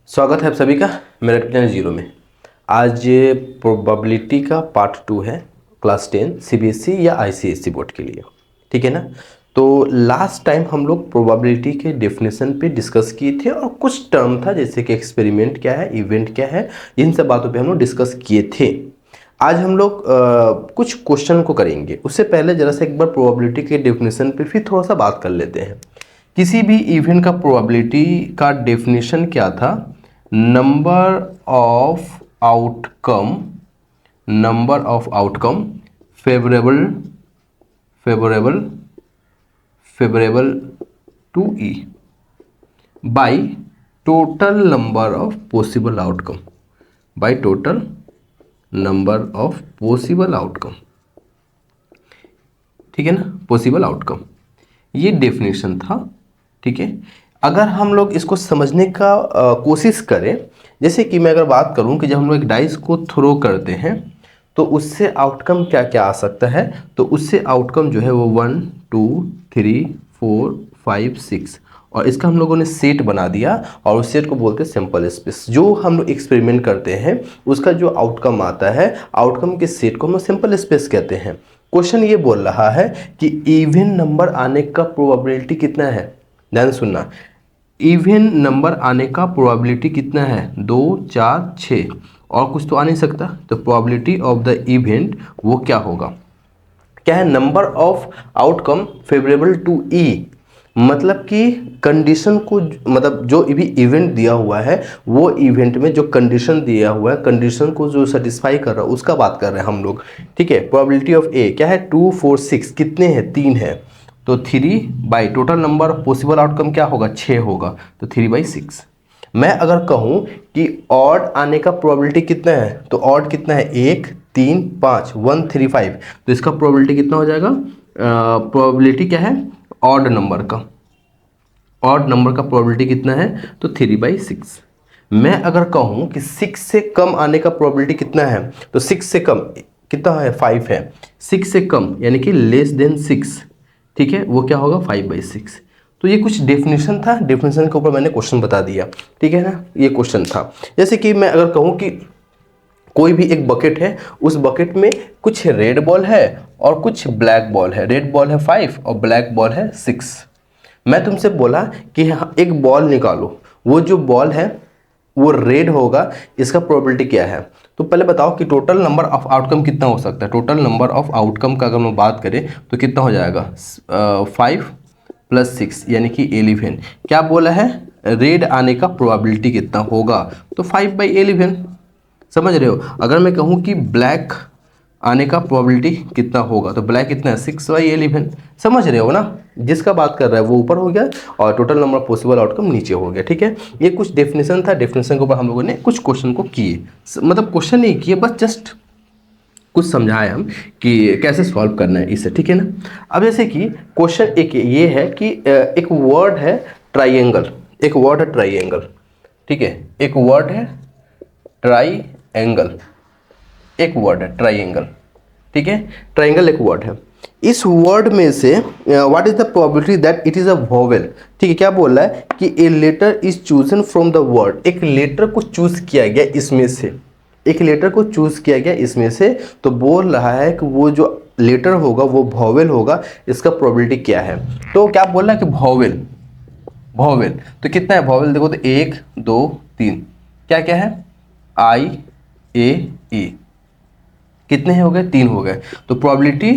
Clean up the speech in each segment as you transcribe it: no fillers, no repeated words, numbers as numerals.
स्वागत है आप सभी का मेरा प्लान जीरो में। आज ये प्रोबेबिलिटी का पार्ट 2 है क्लास 10 सीबीएसई या आईसीएसई बोर्ड के लिए। ठीक है ना। तो लास्ट टाइम हम लोग प्रोबेबिलिटी के डेफिनेशन पे डिस्कस किए थे और कुछ टर्म था जैसे कि एक्सपेरिमेंट क्या है, इवेंट क्या है, इन सब बातों पे हम लोग डिस्कस किए थे। आज हम लोग कुछ क्वेश्चन को करेंगे। उससे पहले जरा सा एक बार प्रोबेबिलिटी के डेफिनेशन पे फिर थोड़ा सा बात कर लेते हैं। किसी भी इवेंट का प्रोबेबिलिटी का डेफिनेशन क्या था? Number of outcome favourable to E by total number of possible outcome. ठीक है ना, पॉसिबल आउटकम, ये डेफिनेशन था। ठीक है, अगर हम लोग इसको समझने का कोशिश करें, जैसे कि मैं अगर बात करूं कि जब हम लोग एक डाइस को थ्रो करते हैं तो उससे आउटकम क्या क्या आ सकता है, तो उससे आउटकम जो है वो 1 2 3 4 5 6 और इसका हम लोगों ने सेट बना दिया और उस सेट को बोलते हैं सैंपल स्पेस। जो हम लोग एक्सपेरिमेंट करते हैं उसका जो आउटकम आता है, आउटकम के सेट को हम लोग सैंपल स्पेस कहते हैं। क्वेश्चन ये बोल रहा है कि इवन नंबर आने का प्रोबेबिलिटी कितना है। ध्यान सुनना, इवन नंबर आने का प्रोबेबिलिटी कितना है? 2 4 6 और कुछ तो आ नहीं सकता। तो प्रोबेबिलिटी ऑफ द इवेंट वो क्या होगा? क्या है? Number of outcome favourable to E, मतलब कि कंडीशन को, मतलब जो भी इवेंट दिया हुआ है वो इवेंट में जो कंडीशन दिया हुआ है, कंडीशन को जो सेटिस्फाई कर रहा है उसका बात कर रहे हैं हम लोग। ठीक है, प्रोबेबिलिटी ऑफ ए क्या है? 2 4 6 कितने हैं? 3 है। तो 3 by total number of possible outcome क्या होगा? 6 होगा। तो 3/6। मैं अगर कहूँ कि ऑड आने का प्रोबेबिलिटी कितना है, तो ऑड कितना है? 1 3 5 1 3 5। तो इसका प्रोबेबिलिटी कितना हो जाएगा? प्रोबेबिलिटी क्या है? ऑड नंबर का प्रोबेबिलिटी कितना है? तो 3/6। मैं अगर कहूँ कि 6 से कम आने का प्रोबेबिलिटी कितना है, तो 6 से कम कितना है? 5 है। 6 से कम यानी कि लेस देन 6, ठीक है, वो क्या होगा? 5/6। तो ये कुछ डेफिनेशन था, डेफिनेशन के ऊपर मैंने क्वेश्चन बता दिया। ठीक है ना, ये क्वेश्चन था। जैसे कि मैं अगर कहूँ कि कोई भी एक बकेट है, उस बकेट में कुछ रेड बॉल है और कुछ ब्लैक बॉल है। रेड बॉल है 5 और ब्लैक बॉल है 6। मैं तुमसे बोला कि एक बॉल निकालो, वो जो बॉल है वो रेड होगा, इसका प्रोबेबिलिटी क्या है? तो पहले बताओ कि टोटल नंबर ऑफ आउटकम कितना हो सकता है। टोटल नंबर ऑफ आउटकम का अगर मैं बात करें तो कितना हो जाएगा? 5 + 6 यानी कि 11। क्या बोला है? रेड आने का प्रोबेबिलिटी कितना होगा? तो 5/11। समझ रहे हो? अगर मैं कहूँ कि ब्लैक आने का प्रोबेबिलिटी कितना होगा, तो ब्लैक कितना है? 6/11। समझ रहे हो ना? जिसका बात कर रहा है वो ऊपर हो गया और total number of possible outcome नीचे हो गया। ठीक है, ये कुछ डेफिनेशन था। डेफिनेशन के ऊपर हम लोगों ने कुछ क्वेश्चन को किए, मतलब क्वेश्चन नहीं किए, बस जस्ट कुछ समझाया हम कि कैसे सॉल्व करना है इसे। ठीक है ना। अब जैसे कि क्वेश्चन एक ये है कि एक वर्ड है ट्राइएंगल। ठीक है, एक वर्ड है ट्राइएंगल। ठीक है, ट्राइंगल एक वर्ड है। इस वर्ड में से what is the probability that it is a vowel. ठीक है, क्या बोल रहा है कि a letter is chosen from the word. एक लेटर को चूज किया गया इसमें से, तो बोल रहा है कि वो जो लेटर होगा वो वोवेल होगा, इसका प्रोबेबिलिटी क्या है? तो क्या बोल रहा है कि वोवेल। तो कितना है वोवेल? देखो तो 1 2 3, क्या क्या है? I A E। कितने हो गए? 3 हो गए। तो प्रोबेबिलिटी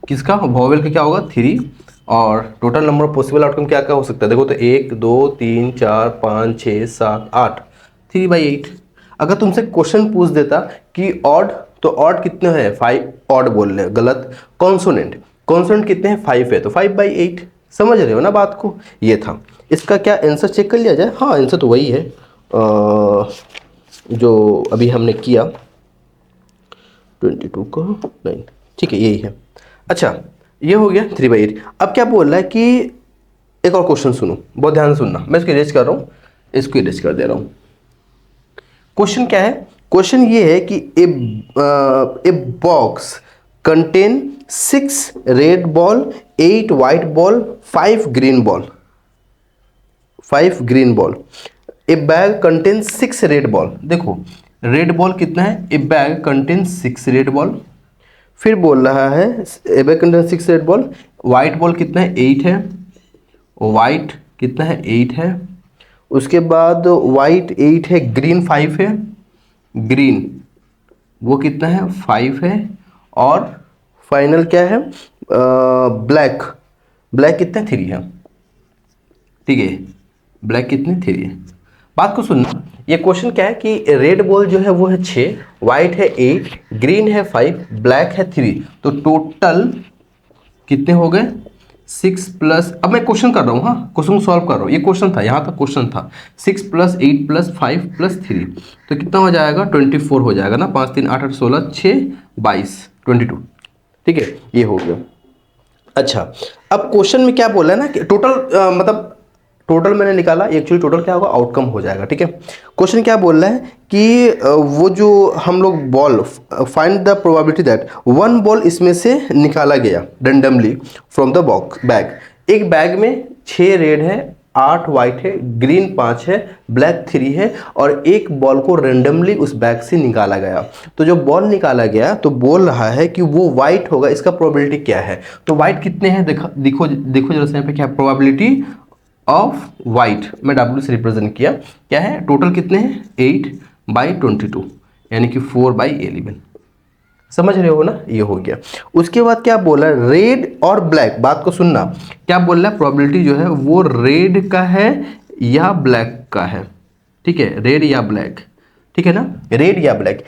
किसका? वोवेल का क्या होगा? 3। और total number of possible outcome क्या क्या हो सकता है? देखो तो 1 2 3 4 5 6 7 8, 3/8। अगर तुमसे क्वेश्चन पूछ देता कि ऑड, तो ऑड कितने हैं? 5। ऑड बोल रहे हैं, गलत। कॉन्सोनेंट कितने हैं? 5 है, तो 5/8। समझ रहे हो ना बात को? ये था। इसका क्या आंसर चेक कर लिया जाए? हाँ, आंसर तो वही है जो अभी हमने किया 22 को 9। ठीक है, यही है। अच्छा, ये हो गया 3/8। अब क्या बोल रहा है कि एक और क्वेश्चन सुनो, बहुत ध्यान से सुनना। मैं इसको इरेज कर रहा हूँ, इसको इरेज कर दे रहा हूँ। क्वेश्चन क्या है? क्वेश्चन ये है कि a box contain 6 red ball, 8 white ball, 5 green ball. A bag contains 6 red ball. देखो रेड बॉल कितना है, ए बैग कंटेन्स 6 रेड बॉल। फिर बोल रहा है ए bag contains 6 red ball. White ball कितना है, 8 है। वाइट कितना है, 8 है। उसके बाद वाइट 8 है, ग्रीन 5 है। ग्रीन वो कितना है, 5 है। और फाइनल क्या है, ब्लैक। ब्लैक कितना, 3 है। ठीक है, ब्लैक कितने, 3 है। बात को सुनना, ये क्वेश्चन क्या है कि रेड बॉल जो है वो है 6, वाइट है 8, ग्रीन है 5, ब्लैक है 3। तो टोटल कितने हो गए, 6 प्लस, अब मैं क्वेश्चन कर रहा हूँ, हाँ क्वेश्चन सॉल्व कर रहा हूँ, ये क्वेश्चन था, यहाँ तक क्वेश्चन था। 6 प्लस 8 प्लस 5 प्लस 3 तो कितना हो जाएगा, 24 हो जाएगा ना। 5 3 8 8 16 6 22 22। ठीक है, ये हो गया। अच्छा, अब क्वेश्चन में क्या बोला है ना कि टोटल मतलब टोटल मैंने निकाला, एक्चुअली टोटल क्या होगा, आउटकम हो जाएगा। ठीक है, क्वेश्चन क्या बोल रहा है कि वो जो हम लोग ball, find the probability that one ball इसमें से निकाला गया randomly from the box bag. एक बैग में 6 रेड है, 8 वाइट है, ग्रीन 5 है, ब्लैक 3 है, और एक बॉल को रेंडमली उस बैग से निकाला गया। तो जो बॉल निकाला गया तो बोल रहा है कि वो वाइट होगा, इसका प्रोबेबिलिटी क्या है। तो वाइट कितने हैं, देखो देखो जरा से यहाँ पे क्या प्रोबेबिलिटी ऑफ वाइट, मैं W से रिप्रेजेंट किया, क्या है टोटल कितने हैं, 8/22 यानी कि 4/11। समझ रहे हो ना, ये हो गया। उसके बाद क्या बोला, रेड और ब्लैक। बात को सुनना, क्या बोल रहा है, प्रोबेबिलिटी जो है वो रेड का है या ब्लैक का है। ठीक है, रेड या ब्लैक, ठीक है ना, रेड या ब्लैक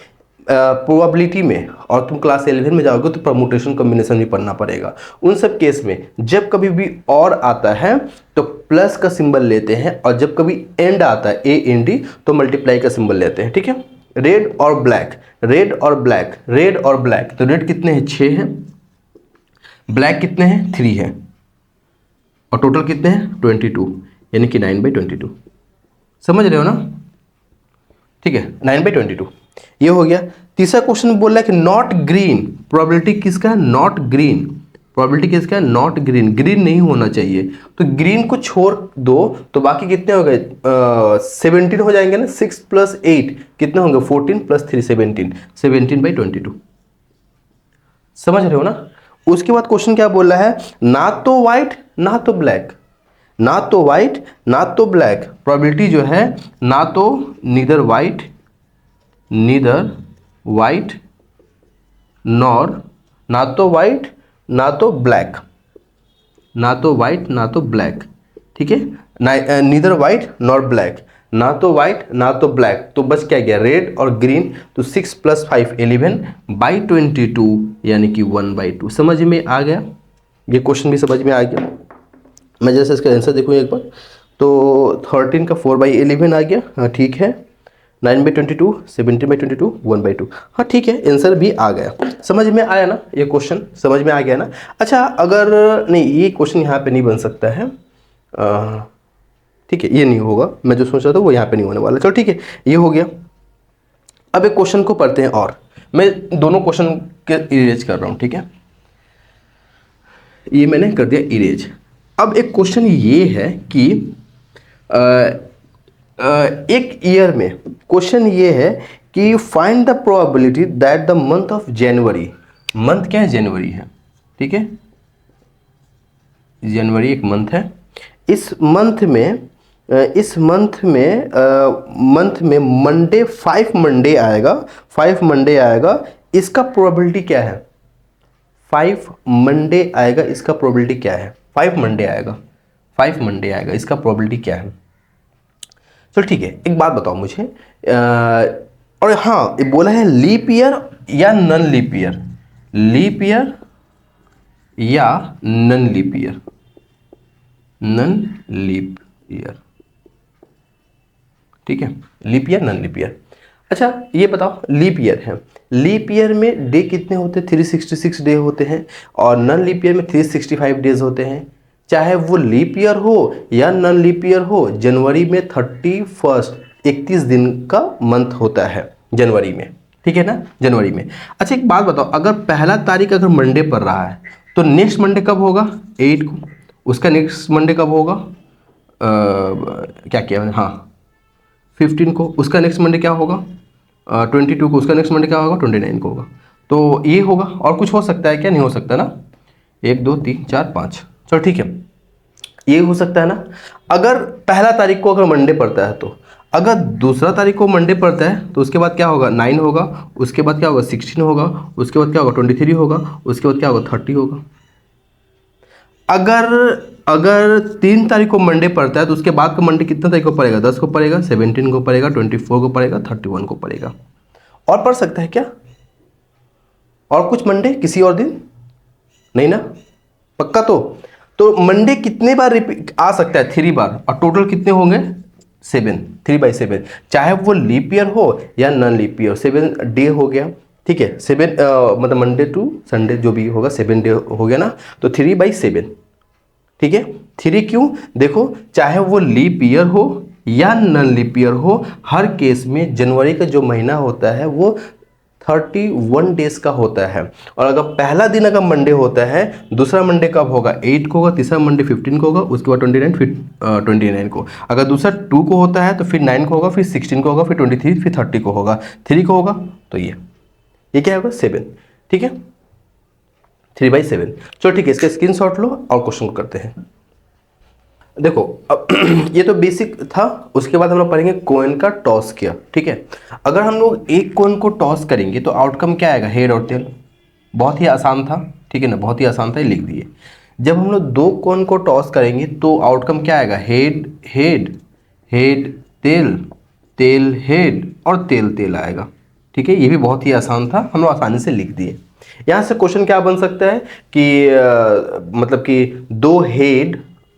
प्रोबेबिलिटी में। और तुम क्लास 11 में जाओगे तो परमुटेशन कॉम्बिनेशन भी पढ़ना पड़ेगा। उन सब केस में जब कभी भी और आता है तो प्लस का सिंबल लेते हैं, और जब कभी एंड आता है AND तो मल्टीप्लाई का सिंबल लेते हैं। ठीक है, रेड और ब्लैक, रेड और ब्लैक, रेड और ब्लैक। तो रेड कितने हैं, 6 है, ब्लैक कितने हैं, 3 है, और टोटल कितने हैं, 22 यानी कि 9/22। समझ रहे हो ना, ठीक है, 9/22 ये हो गया। तीसरा क्वेश्चन बोल रहा है कि नॉट ग्रीन, प्रोबेबिलिटी किसका है, नॉट ग्रीन। प्रोबेबिलिटी किसका है, नॉट ग्रीन, ग्रीन नहीं होना चाहिए। तो ग्रीन को छोड़ दो तो बाकी कितने हो गए, 17 हो जाएंगे ना। 6 प्लस 8 कितने होंगे, 14 प्लस 3 17, 17/22। समझ रहे हो ना। उसके बाद क्वेश्चन क्या बोल रहा है, ना तो व्हाइट ना तो ब्लैक, ना तो व्हाइट ना तो ब्लैक। प्रोबेबिलिटी जो है ना तो नीदर व्हाइट नॉर, ना तो व्हाइट ना तो ब्लैक, ना तो व्हाइट ना तो ब्लैक। ठीक है, नीदर व्हाइट नॉर ब्लैक, ना तो व्हाइट ना तो ब्लैक। तो बस क्या गया, रेड और ग्रीन। तो 6 + 5 11/22 यानी कि 1/2। समझ में आ गया, ये क्वेश्चन भी समझ में आ गया। मैं जैसे इसका आंसर देखूँ एक बार, तो 13 का 4/11 आ गया, हाँ ठीक है। 9/22, 17/22, 1/2, हाँ ठीक है, आंसर भी आ गया। समझ में आया ना, ये क्वेश्चन समझ में आ गया ना। अच्छा, अगर नहीं ये क्वेश्चन यहाँ पे नहीं बन सकता है, ठीक है, ये नहीं होगा, मैं जो सोच रहा था वो यहाँ पे नहीं होने वाला। चलो ठीक है, ये हो गया। अब एक क्वेश्चन को पढ़ते हैं, और मैं दोनों क्वेश्चन के इरेज कर रहा हूँ। ठीक है, ये मैंने कर दिया इरेज। अब एक क्वेश्चन ये है कि एक ईयर में, क्वेश्चन ये है कि find the probability that the month of January, month क्या है, जनवरी है। ठीक है, जनवरी एक मंथ है। इस मंथ में मंडे 5 मंडे आएगा, 5 मंडे आएगा। इसका प्रोबेबिलिटी क्या है, 5 मंडे आएगा, इसका प्रोबेबिलिटी क्या है, 5 मंडे आएगा, 5 मंडे आएगा, इसका प्रोबेबिलिटी क्या है। चलो ठीक है, एक बात बताओ मुझे, और हाँ ये बोला है लीप ईयर या non leap year, leap year या non leap year, non leap year. ठीक है, leap year non leap year. अच्छा ये बताओ, लीप ईयर है, लीप ईयर में डे कितने होते हैं, 366 डे होते हैं, और नन लीप ईयर में 365 डेज होते हैं। चाहे वो लीप ईयर हो या नन लीप ईयर हो, जनवरी में 31 दिन का मंथ होता है जनवरी में। ठीक है ना, जनवरी में। अच्छा एक बात बताओ, अगर पहला तारीख अगर मंडे पर रहा है तो नेक्स्ट मंडे कब होगा, 8 को। उसका नेक्स्ट मंडे कब होगा, क्या किया मैंने, हाँ 15 को, उसका नेक्स्ट मंडे क्या होगा 22 को, उसका नेक्स्ट मंडे क्या होगा 29 को होगा। तो ये होगा, और कुछ हो सकता है क्या, नहीं हो सकता ना, 1 2 3 4 5, चलो ठीक है, ये हो सकता है ना। अगर पहला तारीख को अगर मंडे पड़ता है तो, अगर दूसरा तारीख को मंडे पड़ता है तो उसके बाद क्या होगा 9 होगा, उसके बाद क्या होगा 16 होगा, उसके बाद क्या होगा 23 होगा, उसके बाद क्या होगा 30 होगा। अगर अगर 3 तारीख को मंडे पड़ता है तो उसके बाद का मंडे कितना तारीख को पड़ेगा, 10 को पड़ेगा, 17 को पड़ेगा, 24 को पड़ेगा, 31 को पड़ेगा। और पड़ सकता है क्या, और कुछ मंडे किसी और दिन, नहीं ना, पक्का। तो मंडे कितने बार रिपीट आ सकता है, 3 बार, और टोटल कितने होंगे 7, 3/7, चाहे वो लीप ईयर हो या नॉन लीप ईयर, 7 डे हो गया, ठीक है, 7 मतलब मंडे टू संडे जो भी होगा 7 डे हो गया ना, तो 3/7, ठीक है। 3 क्यों, देखो चाहे वो लीप ईयर हो या नॉन लीप ईयर हो, हर केस में जनवरी का जो महीना होता है वो 31 डेज का होता है। और अगर पहला दिन अगर मंडे होता है, दूसरा मंडे कब होगा 8 को होगा, तीसरा मंडे 15 को होगा, उसके बाद 29, फिर 29 को। अगर दूसरा 2 को होता है तो फिर 9 को होगा, फिर 16 को होगा, फिर 23, फिर 30 को होगा, 3 को होगा तो ये क्या होगा 7, ठीक है, 3/7। चलो ठीक है, इसका स्क्रीनशॉट लो और क्वेश्चन को करते हैं। देखो अब ये तो बेसिक था, उसके बाद हम लोग पढ़ेंगे कॉइन का टॉस किया, ठीक है। अगर हम लोग एक कॉइन को टॉस करेंगे तो आउटकम क्या आएगा, हेड और टेल, बहुत ही आसान था, ठीक है ना, बहुत ही आसान था, लिख दिए। जब हम लोग 2 कॉइन को टॉस करेंगे तो आउटकम क्या आएगा, head head, head tail, tail head, और तेल तेल आएगा, ठीक है। ये भी बहुत ही आसान था, हम लोग आसानी से लिख दिए। यहाँ से क्वेश्चन क्या बन सकता है कि मतलब कि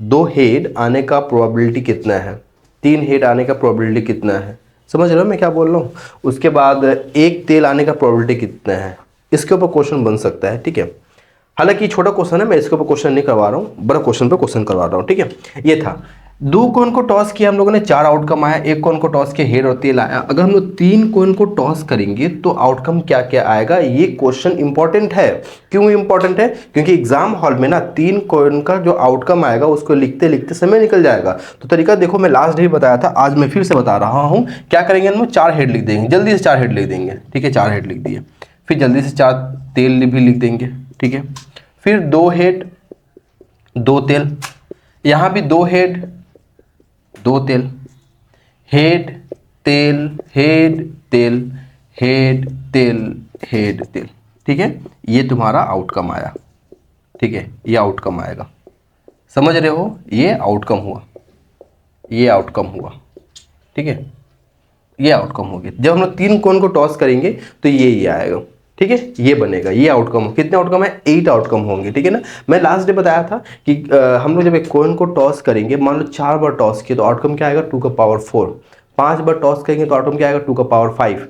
दो हेड आने का प्रोबेबिलिटी कितना है, 3 हेड आने का प्रोबेबिलिटी कितना है, समझ रहे हो मैं क्या बोल रहा हूँ। उसके बाद एक तेल आने का प्रोबेबिलिटी कितना है, इसके ऊपर क्वेश्चन बन सकता है, ठीक है। हालांकि छोटा क्वेश्चन है, मैं इसके ऊपर क्वेश्चन नहीं करवा रहा हूँ, बड़ा क्वेश्चन पे क्वेश्चन करवा रहा हूँ, ठीक है। ये था 2 कॉइन को टॉस किया हम लोगों ने, 4 आउटकम आया, 1 कॉइन को टॉस किया हेड और तेल आया। अगर हम लोग 3 कॉइन को टॉस करेंगे तो आउटकम क्या क्या आएगा, ये क्वेश्चन इंपॉर्टेंट है। क्यों इंपॉर्टेंट है, क्योंकि एग्जाम हॉल में ना 3 कॉइन का जो आउटकम आएगा उसको लिखते लिखते समय निकल जाएगा। तो तरीका देखो, मैं लास्ट डे बताया था, आज मैं फिर से बता रहा हूँ। क्या करेंगे हम लोग, 4 हेड लिख देंगे, जल्दी से 4 हेड लिख देंगे, ठीक है, 4 हेड लिख दिए, फिर जल्दी से 4 तेल भी लिख देंगे, ठीक है। फिर 2 हेड 2 तेल, यहाँ भी 2 हेड 2 तेल, हेड तेल हेड तेल, हेड तेल हेड तेल, ठीक है। ये तुम्हारा आउटकम आया, ठीक है, ये आउटकम आएगा, समझ रहे हो, ये आउटकम हुआ, ये आउटकम हुआ, ठीक है, ये आउटकम हो गया। जब हम लोग 3 कॉइन को टॉस करेंगे तो ये आएगा, ठीक है, ये बनेगा, ये आउटकम। कितने आउटकम है, 8 आउटकम होंगे, ठीक है ना। मैं लास्ट डे बताया था कि हम लोग जब एक कॉइन को टॉस करेंगे, मान लो 4 बार टॉस किए तो आउटकम क्या आएगा 2 का पावर 4, 5 बार टॉस करेंगे तो आउटकम क्या आएगा 2 का पावर 5,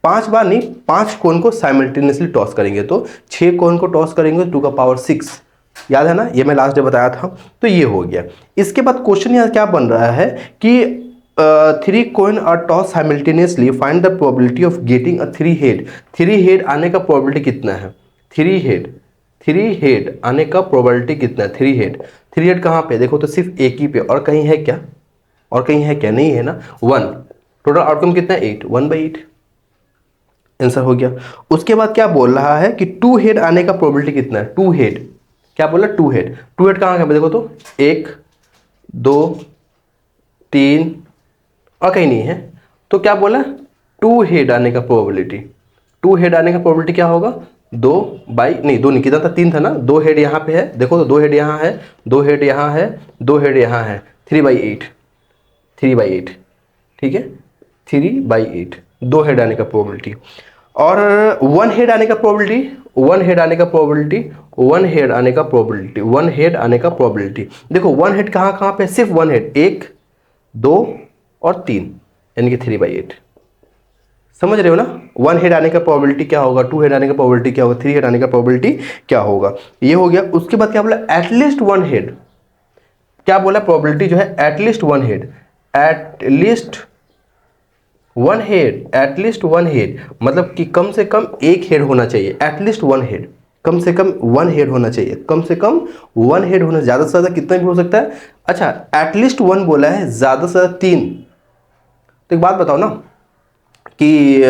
5 बार नहीं, 5 कॉइन को साइमल्टेनियसली टॉस करेंगे तो 6 कॉइन को टॉस करेंगे 2 का पावर 6, याद है ना, ये मैं लास्ट डे बताया था। तो ये हो गया। इसके बाद क्वेश्चन यहाँ क्या बन रहा है कि 3 coin are tossed simultaneously, find the probability of getting a 3 head। 3 head आने का probability कितना है, 3 head आने का probability कितना है, 3 head कहाँ पे, देखो तो सिर्फ एक ही पे, और कहीं है क्या, और कहीं है क्या, नहीं है ना, 1। टोटल आउटकम कितना है 8, 1/8 आंसर हो गया। उसके बाद क्या बोल रहा है कि 2 हेड आने का प्रोबेबिलिटी कितना है, 2 हेड, क्या बोला 2 हेड, 2 हेड कहाँ है देखो तो 1 2 3 और कहीं नहीं है, तो क्या बोला 2 हेड आने का प्रोबेबिलिटी, 2 हेड आने का प्रोबेबिलिटी क्या होगा 2 नहीं कितना था, 3 था ना, 2 हेड यहाँ पे है, देखो तो 2 हेड यहाँ है, 2 हेड यहाँ है, 2 हेड यहाँ है, 3/8, 3/8, ठीक है, 3/8 2 हेड आने का प्रोबेबिलिटी। और 1 हेड आने का प्रोबेबिलिटी, 1 हेड आने का प्रोबेबिलिटी, 1 हेड आने का प्रोबेबिलिटी, 1 हेड आने का प्रोबेबिलिटी, देखो 1 हेड कहाँ कहाँ पे, सिर्फ 1 हेड, 1 2 और 3, यानी कि 3/8, समझ रहे हो ना। 1 हेड आने का प्रोबेबिलिटी क्या होगा, 2 हेड आने का प्रोबेबिलिटी क्या होगा, 3 हेड आने का प्रोबेबिलिटी क्या होगा, ये हो गया। उसके बाद क्या बोला, एटलीस्ट 1 हेड, क्या बोला प्रोबेबिलिटी जो है at least 1 head, at least 1 head, at least 1 head मतलब कि कम से कम 1 हेड होना चाहिए, एटलीस्ट 1 हेड, कम से कम 1 हेड होना चाहिए, कम से कम 1 हेड होना, ज़्यादा से ज़्यादा कितना भी हो सकता है। अच्छा एटलीस्ट 1 बोला है, ज़्यादा से ज़्यादा 3, तो एक बात बताओ ना कि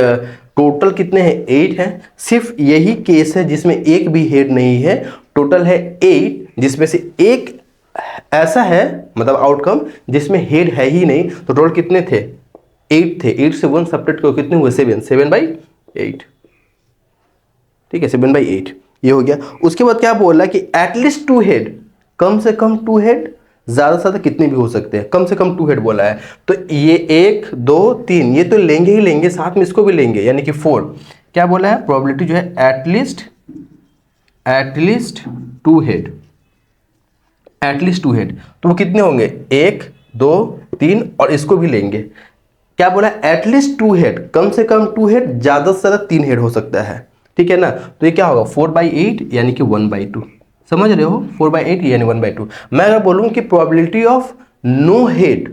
टोटल कितने हैं, 8 हैं। सिर्फ यही केस है जिसमें एक भी हेड नहीं है, टोटल है 8, जिसमें से एक ऐसा है मतलब आउटकम जिसमें हेड है ही नहीं। तो टोटल कितने थे, 8 थे। 8 से 1 सब्ट्रैक्ट करो, कितने हुए, 7/8। ठीक है, 7/8 ये हो गया। उसके बाद क्या बोल रहा है कि एटलीस्ट 2 हेड, कम से कम 2 हेड, ज्यादा से ज्यादा कितने भी हो सकते हैं, कम से कम 2 हेड बोला है। तो ये 1 2 3 ये तो लेंगे ही लेंगे, साथ में इसको भी लेंगे, यानी कि 4। क्या बोला है, प्रोबेबिलिटी जो है एटलीस्ट 2 हेड, एटलीस्ट 2 हेड। तो वो कितने होंगे, 1 2 3 और इसको भी लेंगे। क्या बोला, एटलीस्ट 2 हेड, कम से कम 2 हेड, ज्यादा से ज्यादा 3 हेड हो सकता है। ठीक है ना, तो ये क्या होगा, 4/8 यानी कि 1/2। समझ रहे हो, 4/8 यानी 1/2। मैं अगर बोलूं कि probability of no head,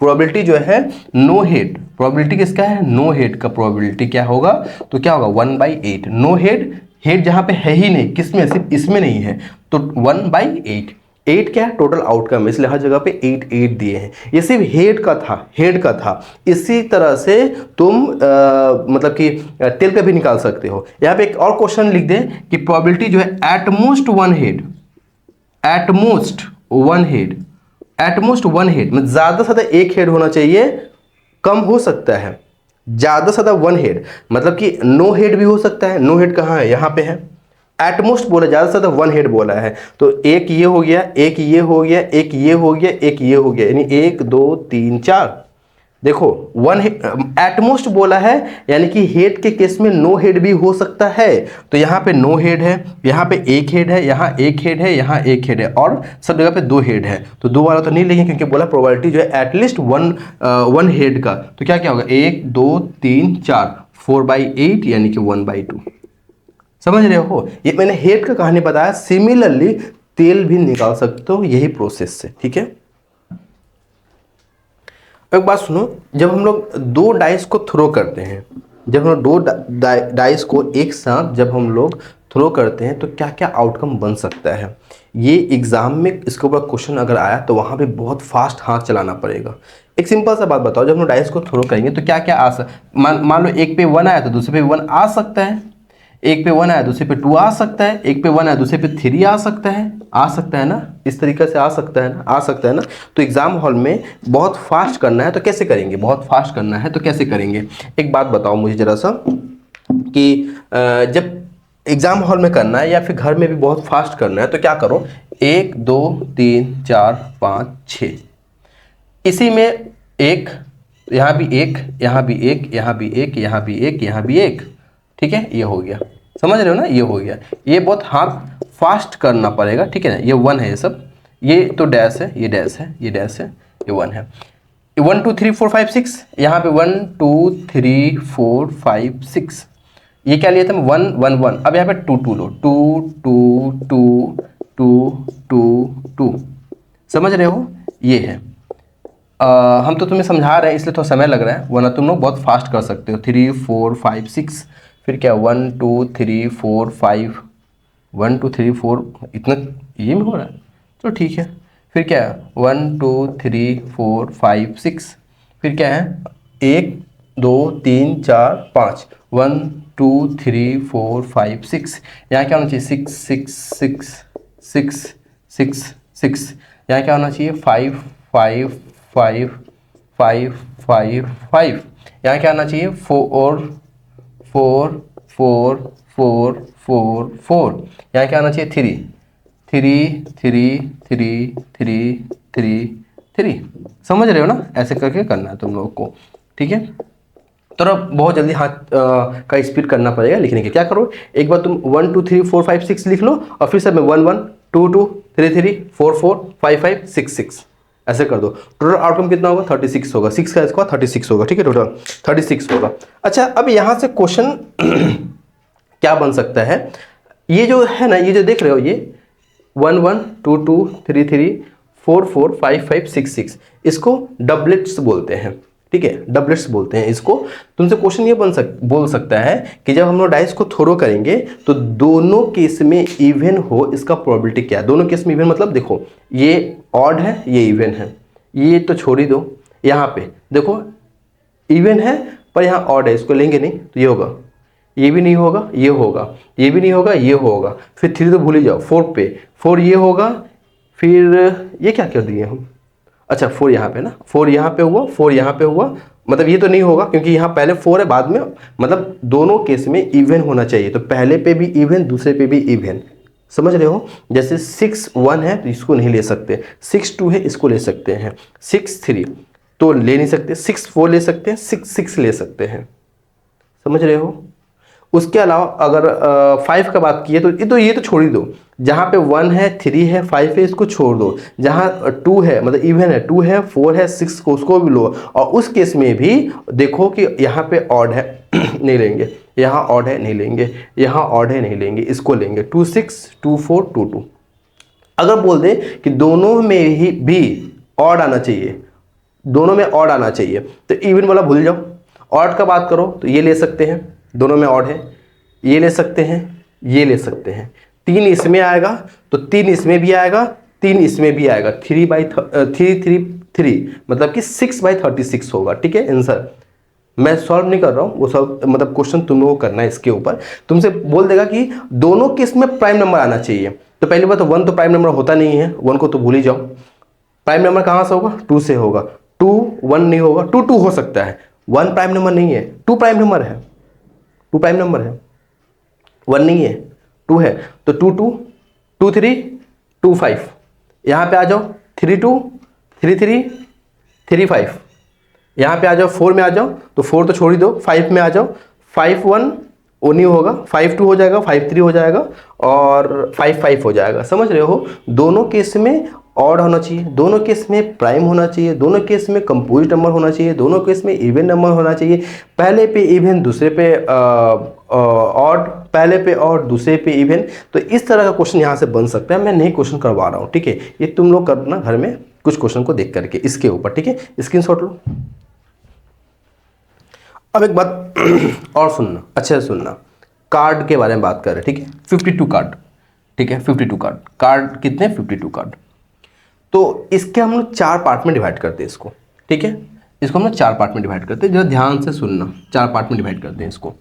probability जो है नो हेड, प्रोबेबिलिटी किसका है, नो हेड का प्रोबेबिलिटी क्या होगा, तो क्या होगा 1/8। नो हेड, हेड जहां पे है ही नहीं, किसमें, सिर्फ इसमें नहीं है, तो 1/8। 8 क्या है, टोटल आउटकम, इसलिए हर जगह पे 8 दिए हैं। ये सिर्फ हेड का था, हेड का था। इसी तरह से तुम मतलब कि टेल का भी निकाल सकते हो। यहाँ पे एक और क्वेश्चन लिख दे कि प्रोबेबिलिटी जो है at most 1 head, at most 1 head, at most 1 head मतलब ज्यादा से ज्यादा 1 हेड होना चाहिए, कम हो सकता है, ज्यादा से ज्यादा 1 हेड, मतलब कि नो हेड भी हो सकता है। नो हेड कहाँ है, यहाँ पे है। एटमोस्ट बोला, ज्यादा से ज्यादा 1 हेड बोला है, तो एक ये हो गया, एक ये हो गया, एक ये हो गया, एक ये हो गया, यानी 1 2 3 4। देखो 1 एटमोस्ट बोला है, यानी कि हेड के केस में नो हेड भी हो सकता है। तो यहाँ पे नो हेड है, यहाँ पे 1 हेड है, यहाँ 1 हेड है, यहाँ 1 हेड है, और सब जगह पे 2 हेड है। तो 2 वाला तो नहीं लेंगे, क्योंकि बोला प्रोबेबिलिटी जो है एटलीस्ट 1 हेड का। तो क्या क्या होगा, 1 2 3 4, 4/8 यानी कि 1/2। समझ रहे हो, ये मैंने हेड का कहानी बताया। सिमिलरली तेल भी निकाल सकते हो यही प्रोसेस से। ठीक है, एक बात सुनो, जब हम लोग 2 डाइस को थ्रो करते हैं, जब हम लोग 2 डाइस को एक साथ जब हम लोग थ्रो करते हैं, तो क्या क्या आउटकम बन सकता है। ये एग्जाम में इसके ऊपर क्वेश्चन अगर आया तो वहाँ पे बहुत फास्ट हाथ चलाना पड़ेगा। एक सिंपल सा बात बताओ, जब हम लोग डाइस को थ्रो करेंगे तो क्या क्या मान लो एक पे 1 आया तो दूसरे पे 1 आ सकता है, एक पे 1 आया दूसरे पे 2 आ सकता है, एक पे 1 आया दूसरे पे 3 आ सकता है ना, इस तरीके से आ सकता है ना, आ सकता है ना। तो एग्जाम हॉल में बहुत फास्ट करना है तो कैसे करेंगे, बहुत फास्ट करना है तो कैसे करेंगे। एक बात बताओ मुझे जरा सा कि जब एग्जाम हॉल में करना है या फिर घर में भी बहुत फास्ट करना है तो क्या करो, 1 2 3 4 5 6, इसी में एक, यहाँ भी एक, यहाँ भी एक, यहाँ भी एक, यहाँ भी एक, यहाँ भी एक। ठीक है, ये हो गया, समझ रहे हो ना, ये हो गया। ये बहुत हाथ फास्ट करना पड़ेगा। ठीक है ना, ये 1 है, ये सब, ये तो डैश है, ये डैश है, ये डैश है, ये 1 है। 1 2 3 4 5 6, यहाँ पे 1 2 3 4 5 6, ये क्या लिए थे हम, 1 1 1। अब यहाँ पे 2 2 लो, 2 2 2 2 2 2। समझ रहे हो, ये है। हम तो तुम्हें समझा रहे हैं इसलिए थोड़ा समय लग रहा है, वरना तुम लोग बहुत फास्ट कर सकते हो। 3 4 5 6, फिर क्या 1 2 3 4 5, 1 2 3 4, इतना ये में हो रहा है, तो ठीक है। फिर क्या है 1 2 3 4 5 6, फिर क्या है 1 2 3 4 5, 1 2 3 4 5 6, यहाँ क्या होना चाहिए 6 6 6 6 6 6, यहाँ क्या होना चाहिए 5 5 5 5 5 5, यहाँ क्या आना चाहिए 4 4 4 4 4 4, यहाँ क्या आना चाहिए 3 3 3 3 3 3 3। समझ रहे हो ना, ऐसे करके करना है तुम लोगों को। ठीक है, तो अब बहुत जल्दी हाथ का स्पीड करना पड़ेगा लिखने के। क्या करो, एक बार तुम 1 2 3 4 5 6 लिख लो, और फिर सब में 1 1 2 2 3 3 4 4 5 5 6 6 ऐसे कर दो। टोटल आउटकम कितना होगा, 36 होगा। 6 का स्क्वायर 36 होगा। ठीक है, टोटल 36 होगा। अच्छा, अब यहाँ से क्वेश्चन क्या बन सकता है, ये जो है ना, ये जो देख रहे हो, ये 1 1 2 2 3 3 4 4 5 5 6 6, इसको डबलेट्स बोलते हैं। ठीक है, डबलेट्स बोलते हैं इसको। तुमसे क्वेश्चन ये बोल सकता है कि जब हम लोग डाइस को थ्रो करेंगे तो दोनों केस में इवन हो, इसका प्रोबेबिलिटी क्या है। दोनों केस में इवन मतलब देखो, ये ऑड है, ये इवन है, ये तो छोड़ ही दो। यहाँ पे देखो इवन है पर यहाँ ऑड है, इसको लेंगे नहीं तो ये होगा, ये भी नहीं होगा, ये होगा, ये भी नहीं होगा, ये होगा, फिर 3 तो भूल ही जाओ, 4 पे 4 ये होगा, फिर ये क्या कर दिए हम, अच्छा 4 यहाँ पे ना, 4 यहाँ पे हुआ, 4 यहाँ पे हुआ, मतलब ये तो नहीं होगा क्योंकि यहाँ पहले 4 है बाद में, मतलब दोनों केस में इवन होना चाहिए, तो पहले पे भी इवन दूसरे पे भी इवन, समझ रहे हो। जैसे 6 1 है तो इसको नहीं ले सकते, 6 2 है इसको ले सकते हैं, 6 3 तो ले नहीं सकते, 6 4 ले सकते हैं, 6 6 ले सकते हैं, समझ रहे हो। उसके अलावा अगर 5 का बात की तो ये तो छोड़ ही दो, जहाँ पे 1 है 3 है 5 है इसको छोड़ दो, जहाँ 2 है मतलब इवन है 2 है 4 है 6 को उसको भी लो, और उस केस में भी देखो कि यहाँ पे ऑड है नहीं लेंगे, यहाँ ऑड है नहीं लेंगे, यहाँ ऑड है नहीं लेंगे, इसको लेंगे 2 6 2 4 2 2। अगर बोल दे कि दोनों में ही भी ऑड आना चाहिए, दोनों में ऑड आना चाहिए, तो इवन वाला भूल जाओ, ऑड का बात करो तो ये ले सकते हैं, दोनों में ऑड है, ये ले सकते हैं, ये ले सकते हैं, 3 इसमें आएगा तो 3 इसमें भी आएगा, 3 इसमें भी आएगा, 3 मतलब कि 6/36 होगा, ठीक है आंसर। मैं सॉल्व नहीं कर रहा हूँ, वो सॉल्व मतलब क्वेश्चन तुम लोगों को करना है, इसके ऊपर तुमसे बोल देगा कि दोनों केस में प्राइम नंबर आना चाहिए, तो पहली बात तो 1 तो प्राइम नंबर होता नहीं है, 1 को तो भूल ही जाओ, प्राइम नंबर कहाँ से होगा 2 से होगा, 2 1 नहीं होगा, 2 2 हो सकता है, 1 प्राइम नंबर नहीं है, 2 प्राइम नंबर है, 2 प्राइम नंबर है, 1 नहीं है 2 है, तो 2 2 2 3 2 5, यहाँ पे आ जाओ 3 2 3 3 3 5, यहाँ पे आ जाओ 4 में आ जाओ, तो 4 तो छोड़ ही दो, 5 में आ जाओ, 5 1 वो नहीं होगा, 5 2 हो जाएगा, 5 3 हो जाएगा और 5 5 हो जाएगा, समझ रहे हो। दोनों केस में ऑड होना चाहिए, दोनों केस में प्राइम होना चाहिए, दोनों केस में कंपोजिट नंबर होना चाहिए, दोनों केस में इवन नंबर होना चाहिए, पहले पे इवन दूसरे पे ऑड, पहले पे ऑड दूसरे पे इवन, तो इस तरह का क्वेश्चन यहाँ से बन सकता है। मैं नहीं क्वेश्चन करवा रहा हूँ, ठीक है, ये तुम लोग करना घर में कुछ क्वेश्चन को देख करके इसके ऊपर, ठीक है, स्क्रीनशॉट लो। अब एक बात और सुनना, अच्छे से सुनना, कार्ड के बारे में बात कर रहे हैं, ठीक है, 52 कार्ड, ठीक है, 52 कार्ड, कार्ड कितने 52 कार्ड, तो इसके हम लोग 4 पार्ट में डिवाइड करते हैं इसको, ठीक है, इसको हम लोग 4 पार्ट में डिवाइड करते हैं, जरा ध्यान से सुनना, 4 पार्ट में डिवाइड करते हैं इसको,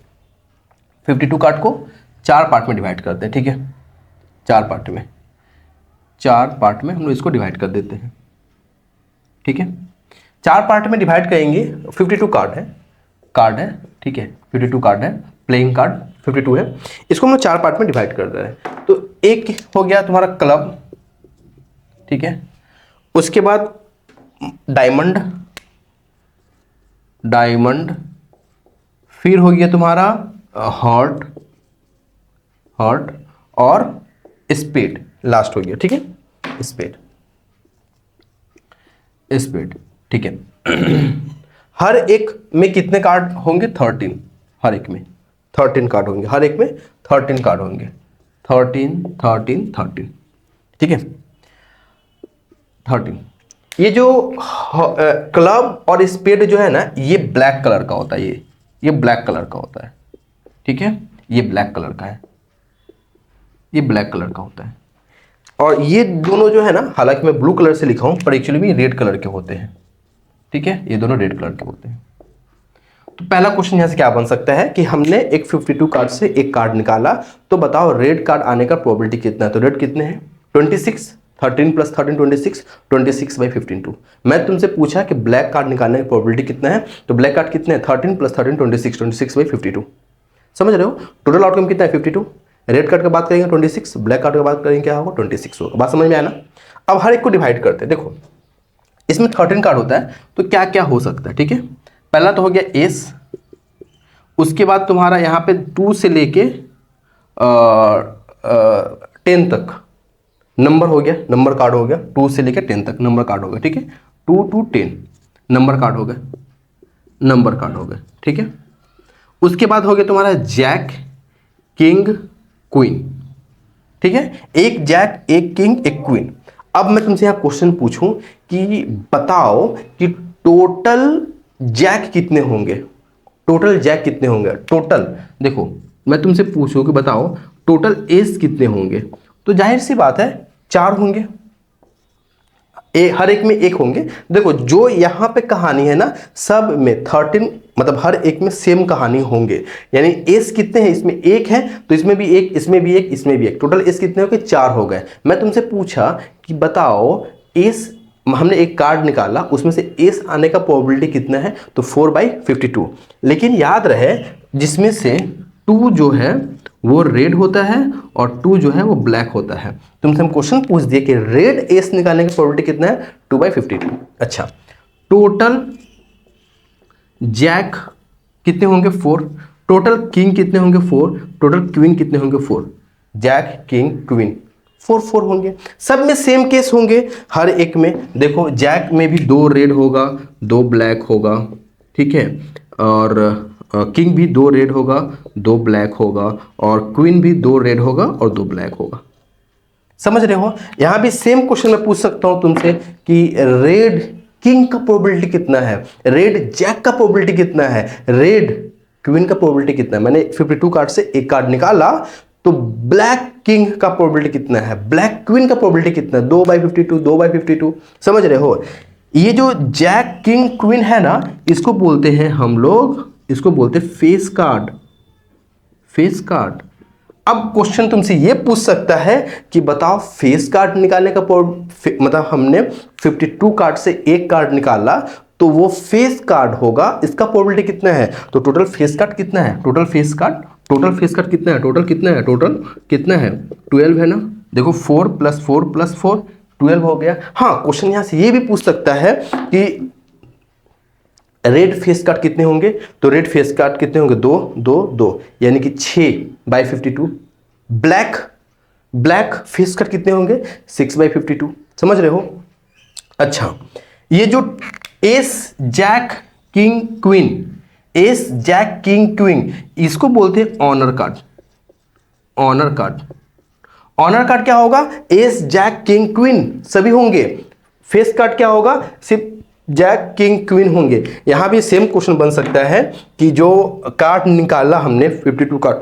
52 कार्ड को 4 पार्ट में डिवाइड करते हैं, ठीक है, 4 पार्ट में, 4 पार्ट में हम लोग इसको डिवाइड कर देते हैं, ठीक है, 4 पार्ट में डिवाइड करेंगे, 52 कार्ड है, ठीक है, 52 कार्ड है, प्लेइंग कार्ड 52 है, इसको हम लोग 4 पार्ट में डिवाइड कर दे रहे हैं। तो एक हो गया तुम्हारा क्लब, ठीक है, उसके बाद डायमंड, फिर हो गया तुम्हारा हार्ट और स्पेड, लास्ट हो गया, ठीक है, स्पेड, ठीक है। हर एक में कितने कार्ड होंगे 13, हर एक में 13 कार्ड होंगे, हर एक में 13 कार्ड होंगे, 13, ठीक है, 13। ये जो क्लब और स्पेड जो है ना, ये ब्लैक कलर का होता है, ये ब्लैक कलर का होता है, ठीक है, ये ब्लैक कलर का है, ये ब्लैक कलर का होता है, और ये दोनों जो है ना, हालांकि मैं ब्लू कलर से लिखा हूं पर एक्चुअली भी रेड कलर के होते हैं, ठीक है, ये दोनों रेड कलर के होते हैं। तो पहला क्वेश्चन यहां से क्या बन सकता है कि हमने एक 52 कार्ड से एक कार्ड निकाला, तो बताओ रेड कार्ड आने का प्रोबेबिलिटी कितना है, तो रेड कितने हैं 26, 13 + 13 26, 26/52। मैं तुमसे पूछा कि ब्लैक कार्ड निकालने की प्रोबेबिलिटी कितना है, तो ब्लैक कार्ड कितने हैं 13 + 13 26, 26/52, समझ रहे हो। टोटल आउटकम कितना है 52, रेड कार्ड का बात करेंगे 26, ब्लैक कार्ड का बात करेंगे क्या होगा 26 होगा, बात समझ में आया ना। अब हर एक को डिवाइड करते हैं, देखो इसमें 13 कार्ड होता है, तो क्या क्या हो सकता है, ठीक है, पहला तो हो गया एस, उसके बाद तुम्हारा यहाँ पे 2 से लेके 10 तक नंबर हो गया, नंबर कार्ड हो गया, 2 से लेके 10 तक नंबर कार्ड हो गया, ठीक है, 2 to 10 नंबर कार्ड हो गए, ठीक है। उसके बाद हो गया तुम्हारा जैक, किंग, क्वीन, ठीक है, एक जैक, एक किंग, एक क्वीन। अब मैं तुमसे यहाँ क्वेश्चन पूछूं कि बताओ कि टोटल जैक कितने होंगे, टोटल देखो मैं तुमसे पूछूं कि बताओ टोटल एस कितने होंगे, तो जाहिर सी बात है 4 होंगे, हर एक में एक होंगे। देखो जो यहाँ पे कहानी है ना, सब में 13 मतलब हर एक में सेम कहानी होंगे। यानी एस कितने हैं, इसमें एक है तो इसमें भी एक, इसमें भी एक, इसमें भी एक, टोटल एस कितने हो गए, 4 हो गए। मैं तुमसे पूछा कि बताओ एस, हमने एक कार्ड निकाला उसमें से एस आने का प्रोबेबिलिटी कितना है, तो 4/52। लेकिन याद रहे जिसमें से 2 जो है वो रेड होता है और 2 जो है वो ब्लैक होता है। तुमसे हम क्वेश्चन पूछ दिए कि रेड एस निकालने की प्रोबेबिलिटी कितना है, 2/52। अच्छा, टोटल जैक कितने होंगे, 4। टोटल किंग कितने होंगे, 4। टोटल क्वीन कितने होंगे, 4। जैक किंग क्वीन 4 होंगे। सब में सेम केस होंगे हर एक में। देखो जैक में भी 2 रेड होगा, 2 ब्लैक होगा, ठीक है, और किंग भी 2 रेड होगा, 2 ब्लैक होगा, और क्वीन भी 2 रेड होगा और 2 ब्लैक होगा। समझ रहे हो? यहां भी सेम क्वेश्चन मैं पूछ सकता हूं तुमसे कि रेड किंग का प्रोबेबिलिटी कितना है, रेड जैक का प्रोबेबिलिटी कितना है, रेड क्वीन का प्रोबेबिलिटी कितना है। मैंने 52 कार्ड से एक कार्ड निकाला, तो ब्लैक किंग का प्रोबेबिलिटी कितना है, ब्लैक क्वीन का प्रोबेबिलिटी कितना है, 2/52, 2/52। समझ रहे हो? ये जो जैक किंग क्वीन है ना, इसको बोलते हैं हम लोग, इसको बोलते हैं फेस कार्ड, फेस कार्ड। अब क्वेश्चन तुमसे ये पूछ सकता है कि बताओ फेस कार्ड निकालने का मतलब हमने 52 कार्ड से एक कार्ड निकाला, तो वो फेस कार्ड होगा, इसका प्रोबेबिलिटी कितना है, तो टोटल फेस कार्ड कितना है, total face card, total face card कितना है, टोटल कितना है, टोटल कितना है, 12 है ना। देखो 4 + 4 + 4 12 हो गया। हाँ, क्वेश्चन यहां से ये भी पूछ सकता है कि रेड फेस कार्ड कितने होंगे, तो रेड फेस कार्ड कितने होंगे, 2 2 2, यानी कि 6/52। ब्लैक फेस कार्ड कितने होंगे, 6/52। समझ रहे हो? अच्छा, ये जो ace jack king queen, ace jack king queen, इसको बोलते हैं honour card. Honour card, honour card क्या होगा, एस जैक किंग क्वीन सभी होंगे। फेस कार्ड क्या होगा, सिर्फ जैक किंग क्वीन होंगे। यहां भी सेम क्वेश्चन बन सकता है कि जो कार्ड निकाला हमने 52 कार्ड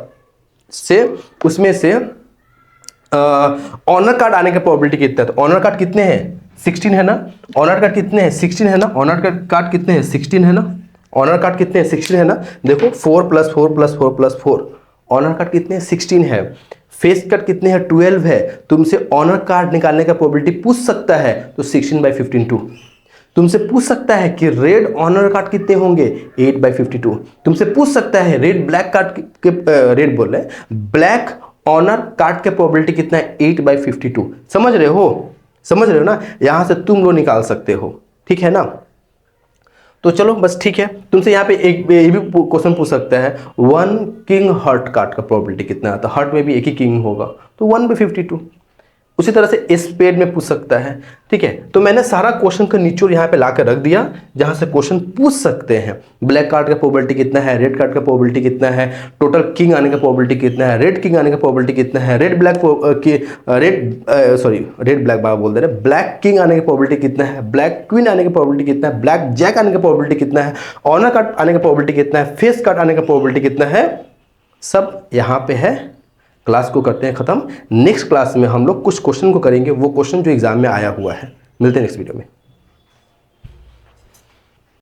से, उसमें से ऑनर कार्ड आने का प्रोबेबिलिटी कितना है, तो ऑनर कार्ड कितने हैं, 16 है ना। ऑनर कार्ड कितने हैं, 16 है ना। ऑनर कार्ड कितने हैं, 16 है ना। ऑनर कार्ड कितने हैं, 16 है ना। देखो 4 + 4 + 4 + 4, ऑनर कार्ड कितने हैं, 16 है। फेस कार्ड कितने हैं, 12 है। तुमसे ऑनर कार्ड निकालने का प्रोबेबिलिटी पूछ सकता है, तो 16/52। तुमसे पूछ सकता है कि रेड ऑनर कार्ड कितने होंगे, 8/52। तुमसे पूछ सकता है रेड ब्लैक कार्ड के रेड बोल रहे हैं, ब्लैक ऑनर कार्ड के प्रोबेबिलिटी कितना है, 8/52। समझ रहे हो? समझ रहे हो ना? यहां से तुम लोग निकाल सकते हो, ठीक है ना। तो चलो बस ठीक है। तुमसे यहाँ पे एक ये भी क्वेश्चन पूछ सकता है, 1 किंग हर्ट कार्ड का प्रोबेबिलिटी कितना है, तो हर्ट में भी एक ही किंग होगा, तो 1/52। उसी तरह से स्पेड में पूछ सकता है, ठीक है। तो मैंने सारा क्वेश्चन का निचोड़ यहाँ पे लाकर रख दिया, जहां से क्वेश्चन पूछ सकते हैं। ब्लैक कार्ड का प्रोबेबिलिटी कितना है, रेड कार्ड का प्रोबेबिलिटी कितना है, टोटल किंग आने का प्रोबेबिलिटी कितना है, रेड किंग आने का प्रोबेबिलिटी कितना है, रेड ब्लैक बाबा बोल दे रहे, ब्लैक किंग आने का प्रोबेबिलिटी कितना है, ब्लैक क्वीन आने का प्रोबेबिलिटी कितना है, ब्लैक जैक आने का प्रोबेबिलिटी कितना है, ऑनर कार्ड आने का प्रोबेबिलिटी कितना है, फेस कार्ड आने का प्रोबेबिलिटी कितना है, सब यहाँ पे है। क्लास को करते हैं खत्म। नेक्स्ट क्लास में हम लोग कुछ क्वेश्चन को करेंगे, वो क्वेश्चन जो एग्जाम में आया हुआ है। मिलते हैं नेक्स्ट वीडियो में।